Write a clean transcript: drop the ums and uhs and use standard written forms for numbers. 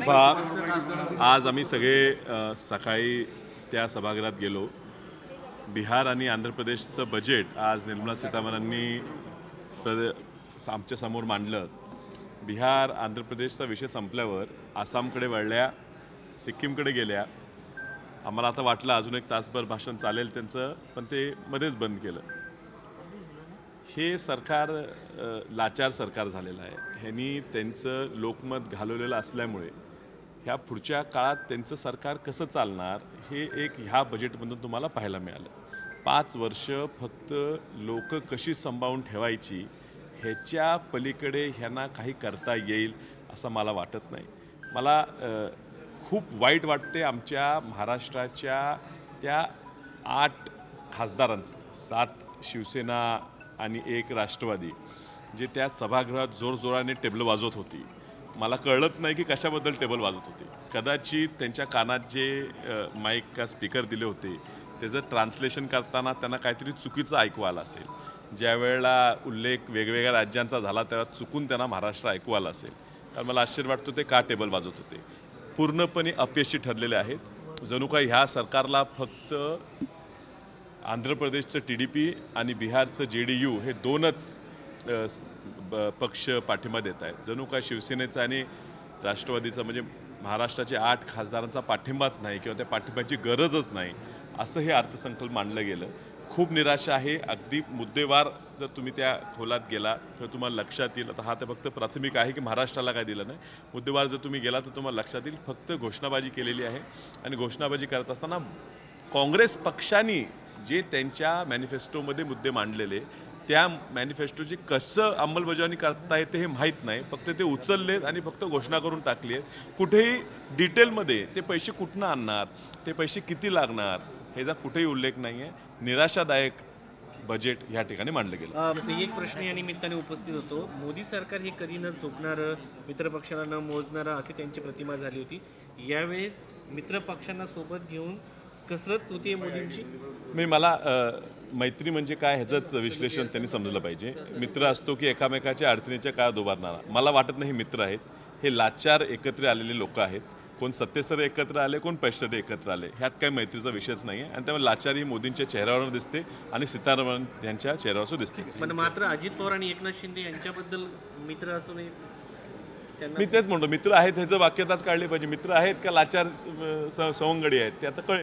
पहा, आज आम्ही सगळे सकाळी त्या सभागृहात गेलो. बिहार आणि आंध्र प्रदेशचं बजेट आज निर्मला सीतारामनांनी आमच्या समोर मांडलं. बिहार आंध्र प्रदेशचा विषय संपल्यावर आसामकडे वळल्या, सिक्कीमकडे गेल्या. आम्हाला आता वाटलं अजून एक तासभर भाषण चालेल त्यांचं, पण ते मध्येच बंद केलं. हे सरकार लाचार सरकार झालेलं आहे. ह्यांनी त्यांचं लोकमत घालवलेलं असल्यामुळे ह्या पुढच्या काळात त्यांचं सरकार कसं चालणार हे एक ह्या बजेटमधून तुम्हाला पाहायला मिळालं. 5 वर्ष फक्त लोक कशी सांभाळून ठेवायची ह्याच्या पलीकडे ह्यांना काही करता येईल असं मला वाटत नाही. मला खूप वाईट वाटते आमच्या महाराष्ट्राच्या त्या 8 खासदारांचं, 7 शिवसेना आणि 1 राष्ट्रवादी, जे त्या सभागृहात जोरजोराने टेबल वाजवत होती. मला कळलंच नाही की कशाबद्दल टेबल वाजवत होते. कदाचित त्यांच्या कानात जे माईक का स्पीकर दिले होते त्याचं ट्रान्सलेशन करताना त्यांना काहीतरी चुकीचं ऐकू आलं असेल. ज्या वेळेला उल्लेख वेगवेगळ्या राज्यांचा झाला तेव्हा चुकून त्यांना महाराष्ट्र ऐकू आलं असेल. कारण मला आश्चर्य वाटतं ते का टेबल वाजवत होते. पूर्णपणे अपयशी ठरलेले आहेत. जणू काही ह्या सरकारला फक्त आंध्र प्रदेशचं TDP आणि बिहारचं JDU हे 2च पक्ष पाठिंबा देत आहेत. जणू काय शिवसेनेचा आणि राष्ट्रवादीचा म्हणजे महाराष्ट्राचे 8 खासदारांचा पाठिंबाच नाही किंवा त्या पाठिंब्याची गरजच नाही असं हे अर्थसंकल्प मांडलं गेलं. खूप निराशा आहे. अगदी मुद्देवार जर तुम्ही त्या खोलात गेला तर तुम्हाला लक्षात येईल. आता हा तर फक्त प्राथमिक आहे की महाराष्ट्राला काय दिलं नाही. मुद्देवार जर तुम्ही गेला तर तुम्हाला लक्षात येईल फक्त घोषणाबाजी केलेली आहे. आणि घोषणाबाजी करत असताना काँग्रेस पक्षाने जे त्यांच्या मॅनिफेस्टोमध्ये मुद्दे मांडलेले त्या मॅनिफेस्टोची कसं अंमलबजावणी करता येते हे माहीत नाही. फक्त ते उचललेत आणि फक्त घोषणा करून टाकली आहेत. कुठेही डिटेलमध्ये ते पैसे कुठनं आणणार, ते पैसे किती लागणार ह्याचा कुठेही उल्लेख नाही आहे. निराशादायक बजेट ह्या ठिकाणी मांडलं गेलं. एक प्रश्न या निमित्ताने उपस्थित होतो. मोदी सरकार हे कधी न झोपणारं, मित्रपक्षांना न मोजणारं अशी त्यांची प्रतिमा झाली होती. यावेळेस मित्रपक्षांना सोबत घेऊन कसरत होती मोदींची. मला मैत्री म्हणजे काय ह्याचंच विश्लेषण त्यांनी समजलं पाहिजे. मित्र असतो की एकामेकाच्या अडचणीच्या काळात उभारणारा. मला वाटत नाही हे मित्र आहेत. हे लाचार एकत्र आलेले लोक आहेत. कोण सत्तेसाठी एकत्र आले, कोण पैशासाठी एकत्र आले. ह्यात काही मैत्रीचा विषयच नाही आहे. आणि त्यामुळे लाचार ही मोदींच्या चेहऱ्यावर दिसते आणि सीतारामन यांच्या चेहऱ्यावर दिसते. पण मात्र अजित पवार आणि एकनाथ शिंदे यांच्याबद्दल मित्र असू नये. मी तेच म्हणतो मित्र आहेत ह्याचं वाक्यताच काढली पाहिजे. मित्र आहेत का लाचार सवंगडी आहेत ते आता कळेल.